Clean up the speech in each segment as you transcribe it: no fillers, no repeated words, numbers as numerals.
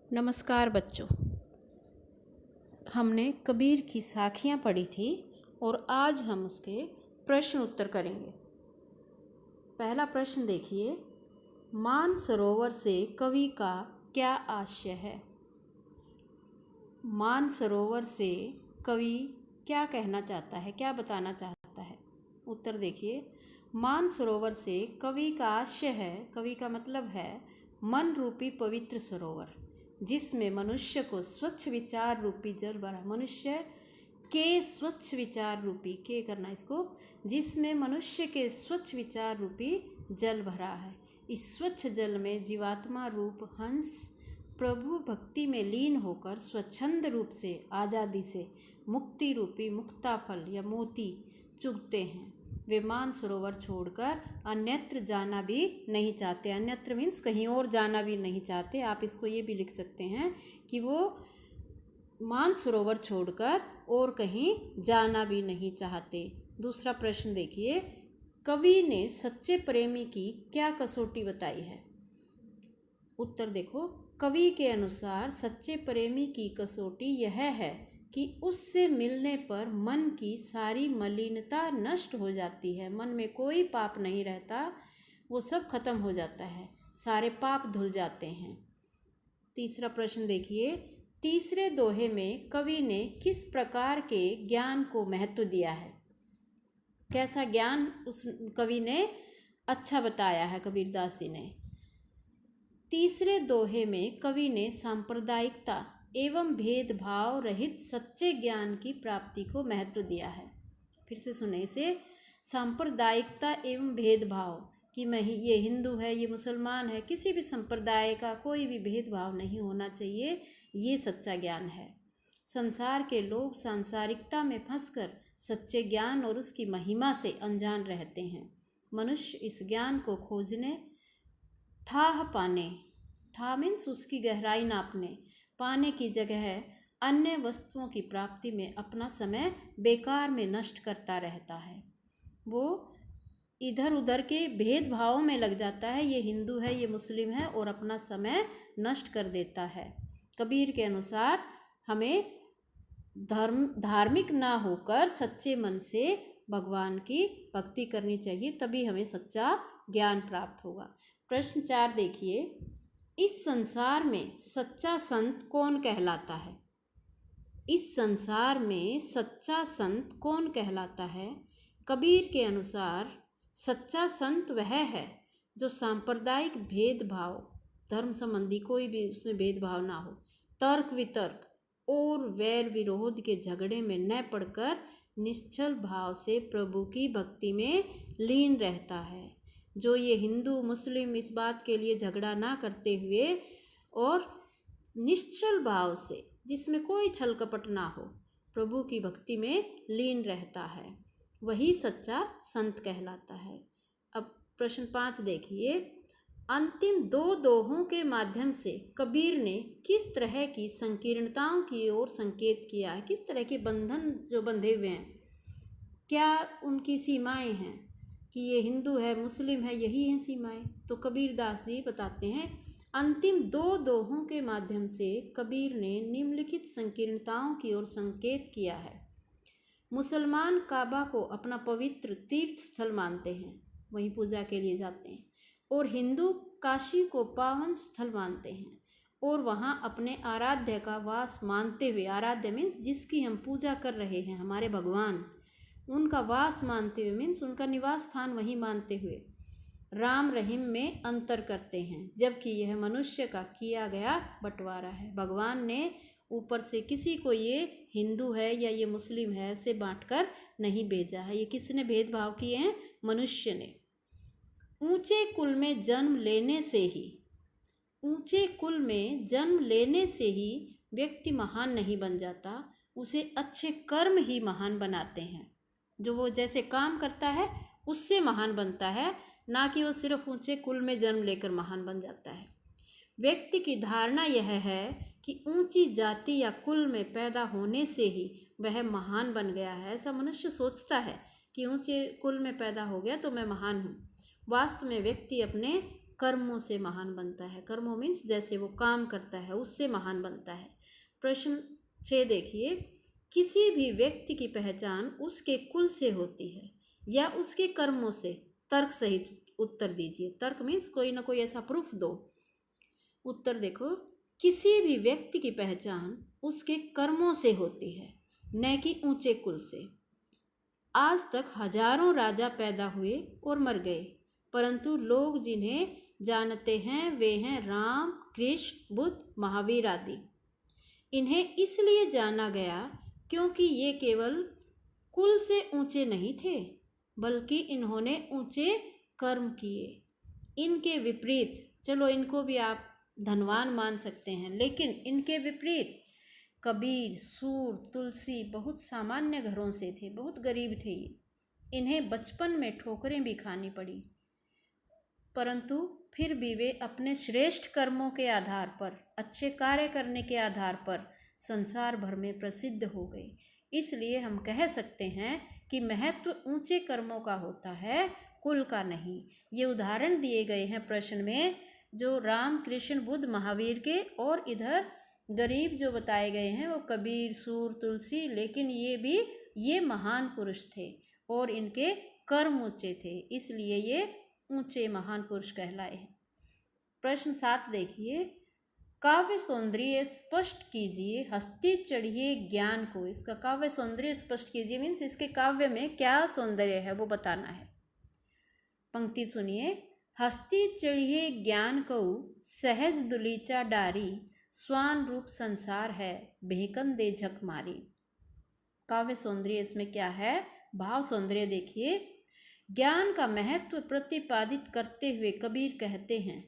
नमस्कार बच्चों। हमने कबीर की साखियाँ पढ़ी थी और आज हम उसके प्रश्न उत्तर करेंगे। पहला प्रश्न देखिए, मानसरोवर से कवि का क्या आशय है। मानसरोवर से कवि क्या कहना चाहता है, क्या बताना चाहता है। उत्तर देखिए, मानसरोवर से कवि का आशय है, कवि का मतलब है मन रूपी पवित्र सरोवर जिसमें मनुष्य को स्वच्छ विचार रूपी जल भरा। मनुष्य के स्वच्छ विचार रूपी के करना इसको, जिसमें मनुष्य के स्वच्छ विचार रूपी जल भरा है। इस स्वच्छ जल में जीवात्मा रूप हंस प्रभु भक्ति में लीन होकर स्वच्छंद रूप से आज़ादी से मुक्ति रूपी मुक्ता फल या मोती चुगते हैं। वे मानसरोवर छोड़कर अन्यत्र जाना भी नहीं चाहते। अन्यत्र मीन्स कहीं और जाना भी नहीं चाहते। आप इसको ये भी लिख सकते हैं कि वो मानसरोवर छोड़कर और कहीं जाना भी नहीं चाहते। दूसरा प्रश्न देखिए, कवि ने सच्चे प्रेमी की क्या कसौटी बताई है। उत्तर देखो, कवि के अनुसार सच्चे प्रेमी की कसौटी यह है कि उससे मिलने पर मन की सारी मलिनता नष्ट हो जाती है। मन में कोई पाप नहीं रहता, वो सब खत्म हो जाता है, सारे पाप धुल जाते हैं। तीसरा प्रश्न देखिए, तीसरे दोहे में कवि ने किस प्रकार के ज्ञान को महत्व दिया है। कैसा ज्ञान उस कवि ने अच्छा बताया है कबीरदास जी ने। तीसरे दोहे में कवि ने सांप्रदायिकता एवं भेदभाव रहित सच्चे ज्ञान की प्राप्ति को महत्व दिया है। फिर से सुने इसे, सांप्रदायिकता एवं भेदभाव कि मैं ये हिंदू है, ये मुसलमान है, किसी भी संप्रदाय का कोई भी भेदभाव नहीं होना चाहिए, ये सच्चा ज्ञान है। संसार के लोग सांसारिकता में फंसकर सच्चे ज्ञान और उसकी महिमा से अनजान रहते हैं। मनुष्य इस ज्ञान को खोजने, थाह पाने, था मीन्स उसकी गहराई नापने, पाने की जगह अन्य वस्तुओं की प्राप्ति में अपना समय बेकार में नष्ट करता रहता है। वो इधर उधर के भेदभाव में लग जाता है, ये हिंदू है, ये मुस्लिम है, और अपना समय नष्ट कर देता है। कबीर के अनुसार हमें धार्मिक ना होकर सच्चे मन से भगवान की भक्ति करनी चाहिए, तभी हमें सच्चा ज्ञान प्राप्त होगा। प्रश्न 4 देखिए, इस संसार में सच्चा संत कौन कहलाता है। इस संसार में सच्चा संत कौन कहलाता है। कबीर के अनुसार सच्चा संत वह है जो सांप्रदायिक भेदभाव, धर्म संबंधी कोई भी उसमें भेदभाव ना हो, तर्क वितर्क और वैर विरोध के झगड़े में न पड़कर निश्चल भाव से प्रभु की भक्ति में लीन रहता है। जो ये हिंदू मुस्लिम इस बात के लिए झगड़ा ना करते हुए और निश्चल भाव से, जिसमें कोई छल कपट ना हो, प्रभु की भक्ति में लीन रहता है, वही सच्चा संत कहलाता है। अब प्रश्न 5 देखिए, अंतिम 2 दोहों के माध्यम से कबीर ने किस तरह की संकीर्णताओं की ओर संकेत किया है। किस तरह के बंधन जो बंधे हुए हैं, क्या उनकी सीमाएं हैं कि ये हिंदू है मुस्लिम है, यही हैं सीमाएं। तो कबीरदास जी बताते हैं, अंतिम 2 दोहों के माध्यम से कबीर ने निम्नलिखित संकीर्णताओं की ओर संकेत किया है। मुसलमान काबा को अपना पवित्र तीर्थ स्थल मानते हैं, वहीं पूजा के लिए जाते हैं, और हिंदू काशी को पावन स्थल मानते हैं और वहाँ अपने आराध्य का वास मानते हुए, आराध्य मीन्स जिसकी हम पूजा कर रहे हैं, हमारे भगवान, उनका वास मानते हुए मीन्स उनका निवास स्थान वहीं मानते हुए राम रहीम में अंतर करते हैं, जबकि यह मनुष्य का किया गया बंटवारा है। भगवान ने ऊपर से किसी को ये हिंदू है या ये मुस्लिम है ऐसे बांटकर नहीं भेजा है। ये किसने भेदभाव किए हैं? मनुष्य ने। ऊंचे कुल में जन्म लेने से ही, ऊंचे कुल में जन्म लेने से ही व्यक्ति महान नहीं बन जाता, उसे अच्छे कर्म ही महान बनाते हैं। जो वो जैसे काम करता है उससे महान बनता है, ना कि वो सिर्फ ऊंचे कुल में जन्म लेकर महान बन जाता है। व्यक्ति की धारणा यह है कि ऊंची जाति या कुल में पैदा होने से ही वह महान बन गया है। ऐसा मनुष्य सोचता है कि ऊंचे कुल में पैदा हो गया तो मैं महान हूँ। वास्तव में व्यक्ति अपने कर्मों से महान बनता है। कर्मों मीन्स जैसे वो काम करता है उससे महान बनता है। प्रश्न 6 देखिए, किसी भी व्यक्ति की पहचान उसके कुल से होती है या उसके कर्मों से? तर्क सहित उत्तर दीजिए। तर्क मीन्स कोई ना कोई ऐसा प्रूफ दो। उत्तर देखो, किसी भी व्यक्ति की पहचान उसके कर्मों से होती है, न कि ऊंचे कुल से। आज तक हजारों राजा पैदा हुए और मर गए, परंतु लोग जिन्हें जानते हैं वे हैं राम, कृष्ण, बुद्ध, महावीर आदि। इन्हें इसलिए जाना गया क्योंकि ये केवल कुल से ऊंचे नहीं थे, बल्कि इन्होंने ऊंचे कर्म किए। इनके विपरीत, चलो इनको भी आप धनवान मान सकते हैं, लेकिन इनके विपरीत कबीर, सूर, तुलसी बहुत सामान्य घरों से थे, बहुत गरीब थे ये। इन्हें बचपन में ठोकरें भी खानी पड़ी, परंतु फिर भी वे अपने श्रेष्ठ कर्मों के आधार पर, अच्छे कार्य करने के आधार पर संसार भर में प्रसिद्ध हो गए। इसलिए हम कह सकते हैं कि महत्व ऊंचे कर्मों का होता है, कुल का नहीं। ये उदाहरण दिए गए हैं प्रश्न में, जो राम, कृष्ण, बुद्ध, महावीर के, और इधर गरीब जो बताए गए हैं वो कबीर, सूर, तुलसी। लेकिन ये महान पुरुष थे और इनके कर्म ऊंचे थे, इसलिए ये ऊंचे महान पुरुष कहलाए हैं। प्रश्न 7 देखिए, काव्य सौंदर्य स्पष्ट कीजिए, हस्ती चढ़िए ज्ञान को। इसका काव्य सौंदर्य स्पष्ट कीजिए मीन्स इसके काव्य में क्या सौंदर्य है वो बताना है। पंक्ति सुनिए, हस्ती चढ़िए ज्ञान को सहज दुलीचा डारी, स्वान रूप संसार है भेकन दे झक मारी। काव्य सौंदर्य इसमें क्या है? भाव सौंदर्य देखिए। ज्ञान का महत्व प्रतिपादित करते हुए कबीर कहते हैं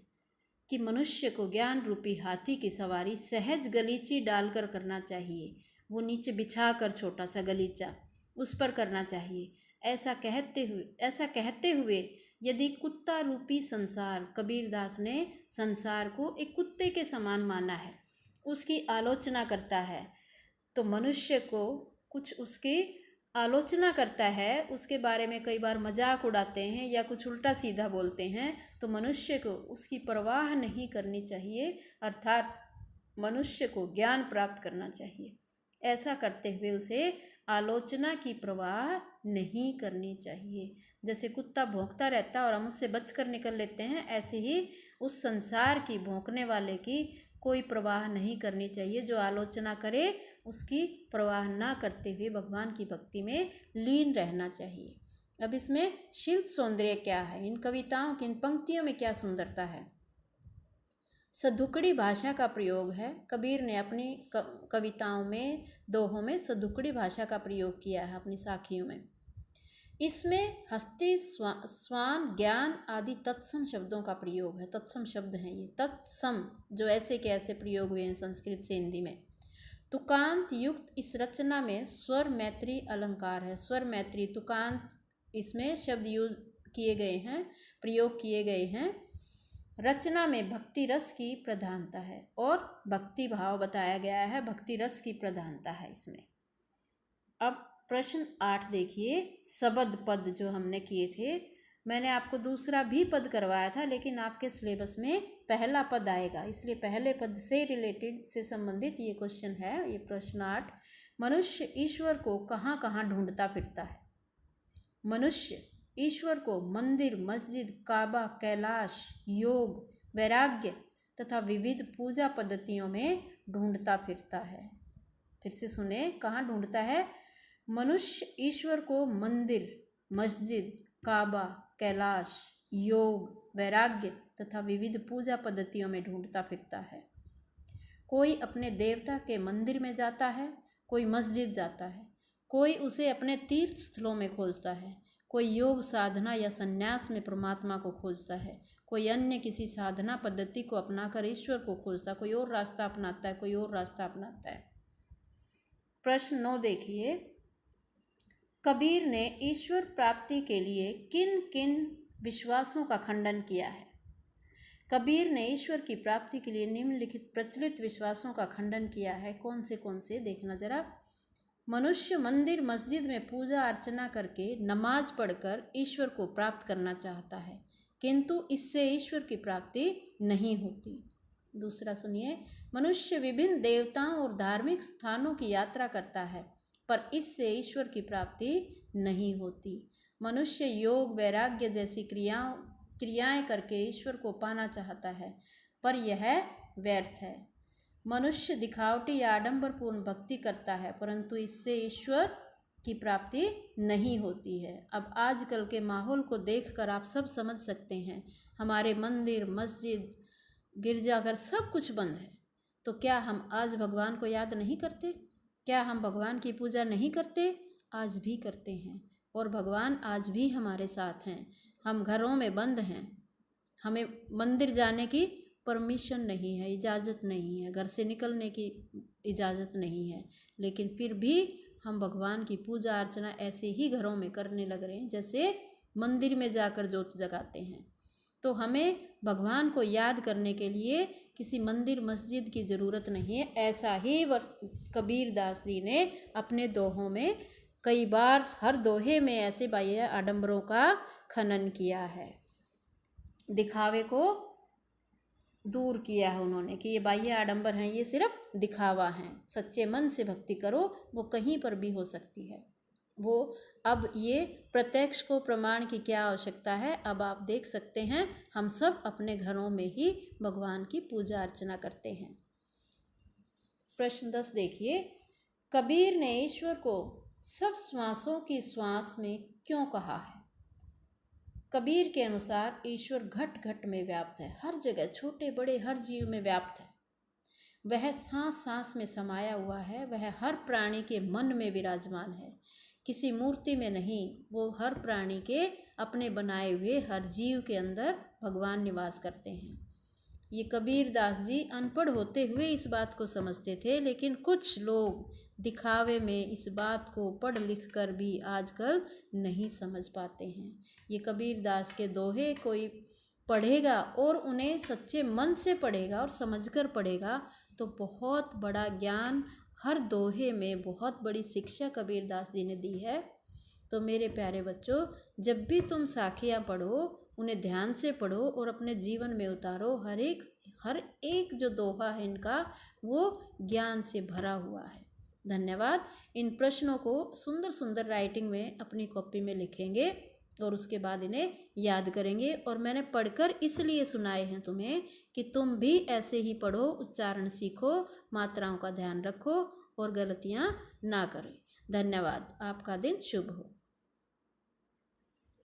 कि मनुष्य को ज्ञान रूपी हाथी की सवारी सहज गलीची डालकर करना चाहिए। वो नीचे बिछाकर छोटा सा गलीचा उस पर करना चाहिए। ऐसा कहते हुए यदि कुत्ता रूपी संसार, कबीरदास ने संसार को एक कुत्ते के समान माना है, उसकी आलोचना करता है, तो मनुष्य को कुछ उसकी आलोचना करता है, उसके बारे में कई बार मजाक उड़ाते हैं या कुछ उल्टा सीधा बोलते हैं, तो मनुष्य को उसकी परवाह नहीं करनी चाहिए, अर्थात मनुष्य को ज्ञान प्राप्त करना चाहिए। ऐसा करते हुए उसे आलोचना की परवाह नहीं करनी चाहिए। जैसे कुत्ता भौंकता रहता है और हम उससे बचकर निकल लेते हैं, ऐसे ही उस संसार की, भौंकने वाले की कोई परवाह नहीं करनी चाहिए। जो आलोचना करे उसकी परवाह ना करते हुए भगवान की भक्ति में लीन रहना चाहिए। अब इसमें शिल्प सौंदर्य क्या है? इन कविताओं की, इन पंक्तियों में क्या सुंदरता है? सधुकड़ी भाषा का प्रयोग है। कबीर ने अपनी कविताओं में, दोहों में सधुकड़ी भाषा का प्रयोग किया है अपनी साखियों में। इसमें हस्ती, स्वान, ज्ञान आदि तत्सम शब्दों का प्रयोग है। तत्सम शब्द हैं ये, तत्सम, जो ऐसे के ऐसे प्रयोग हुए हैं संस्कृत से हिंदी में। तुकांत युक्त इस रचना में स्वर मैत्री अलंकार है। स्वर मैत्री, तुकांत, इसमें शब्द यूज किए गए हैं, प्रयोग किए गए हैं। रचना में भक्ति रस की प्रधानता है और भक्ति भाव बताया गया है, भक्ति रस की प्रधानता है इसमें। अब प्रश्न 8 देखिए, शब्द पद जो हमने किए थे, मैंने आपको दूसरा भी पद करवाया था, लेकिन आपके सिलेबस में पहला पद आएगा, इसलिए पहले पद से रिलेटेड, से संबंधित ये क्वेश्चन है। ये प्रश्न 8, मनुष्य ईश्वर को कहाँ कहाँ ढूंढता फिरता है? मनुष्य ईश्वर को मंदिर, मस्जिद, काबा, कैलाश, योग, वैराग्य तथा विविध पूजा पद्धतियों में ढूंढता फिरता है। फिर से सुने, कहाँ ढूंढता है? मनुष्य ईश्वर को मंदिर, मस्जिद, काबा, कैलाश, योग, वैराग्य तथा विविध पूजा पद्धतियों में ढूंढता फिरता है। कोई अपने देवता के मंदिर में जाता है, कोई मस्जिद जाता है, कोई उसे अपने तीर्थ स्थलों में खोजता है, कोई योग साधना या संन्यास में परमात्मा को खोजता है, कोई अन्य किसी साधना पद्धति को अपनाकर ईश्वर को खोजता है, कोई और रास्ता अपनाता है, कोई और रास्ता अपनाता है। प्रश्न 9 देखिए, कबीर ने ईश्वर प्राप्ति के लिए किन किन विश्वासों का खंडन किया है? कबीर ने ईश्वर की प्राप्ति के लिए निम्नलिखित प्रचलित विश्वासों का खंडन किया है। कौन से देखना जरा। मनुष्य मंदिर, मस्जिद में पूजा अर्चना करके, नमाज पढ़कर ईश्वर को प्राप्त करना चाहता है। किंतु इससे ईश्वर की प्राप्ति नहीं होती। दूसरा सुनिए, मनुष्य विभिन्न देवताओं और धार्मिक स्थानों की यात्रा करता है, पर इससे ईश्वर की प्राप्ति नहीं होती। मनुष्य योग वैराग्य जैसी क्रियाएं करके ईश्वर को पाना चाहता है, पर यह व्यर्थ है। मनुष्य दिखावटी या आडंबरपूर्ण भक्ति करता है, परंतु इससे ईश्वर की प्राप्ति नहीं होती है। अब आजकल के माहौल को देखकर आप सब समझ सकते हैं, हमारे मंदिर, मस्जिद, गिरजाघर सब कुछ बंद है। तो क्या हम आज भगवान को याद नहीं करते? क्या हम भगवान की पूजा नहीं करते? आज भी करते हैं, और भगवान आज भी हमारे साथ हैं। हम घरों में बंद हैं, हमें मंदिर जाने की परमिशन नहीं है, इजाज़त नहीं है, घर से निकलने की इजाज़त नहीं है, लेकिन फिर भी हम भगवान की पूजा अर्चना ऐसे ही घरों में करने लग रहे हैं जैसे मंदिर में जाकर जोत जगाते हैं। तो हमें भगवान को याद करने के लिए किसी मंदिर मस्जिद की ज़रूरत नहीं है। ऐसा ही कबीर दास जी ने अपने दोहों में कई बार, हर दोहे में ऐसे बाह्य आडंबरों का खनन किया है, दिखावे को दूर किया है उन्होंने कि ये बाह्य आडंबर हैं, ये सिर्फ दिखावा हैं। सच्चे मन से भक्ति करो, वो कहीं पर भी हो सकती है। वो अब ये प्रत्यक्ष को प्रमाण की क्या आवश्यकता है। अब आप देख सकते हैं, हम सब अपने घरों में ही भगवान की पूजा अर्चना करते हैं। प्रश्न 10 देखिए, कबीर ने ईश्वर को सब श्वासों की श्वास में क्यों कहा है? कबीर के अनुसार ईश्वर घट घट में व्याप्त है, हर जगह, छोटे बड़े हर जीव में व्याप्त है। वह सांस सांस में समाया हुआ है, वह हर प्राणी के मन में विराजमान है, किसी मूर्ति में नहीं। वो हर प्राणी के अपने बनाए हुए हर जीव के अंदर भगवान निवास करते हैं। ये कबीर दास जी अनपढ़ होते हुए इस बात को समझते थे, लेकिन कुछ लोग दिखावे में इस बात को पढ़ लिख कर भी आजकल नहीं समझ पाते हैं। ये कबीर दास के दोहे कोई पढ़ेगा और उन्हें सच्चे मन से पढ़ेगा और समझकर पढ़ेगा तो बहुत बड़ा ज्ञान, हर दोहे में बहुत बड़ी शिक्षा कबीर दास जी ने दी है। तो मेरे प्यारे बच्चों, जब भी तुम साखियाँ पढ़ो, उन्हें ध्यान से पढ़ो और अपने जीवन में उतारो। हर एक जो दोहा है इनका, वो ज्ञान से भरा हुआ है। धन्यवाद। इन प्रश्नों को सुंदर सुंदर राइटिंग में अपनी कॉपी में लिखेंगे और उसके बाद इन्हें याद करेंगे। और मैंने पढ़कर इसलिए सुनाए हैं तुम्हें कि तुम भी ऐसे ही पढ़ो, उच्चारण सीखो, मात्राओं का ध्यान रखो और गलतियाँ ना करें। धन्यवाद। आपका दिन शुभ हो।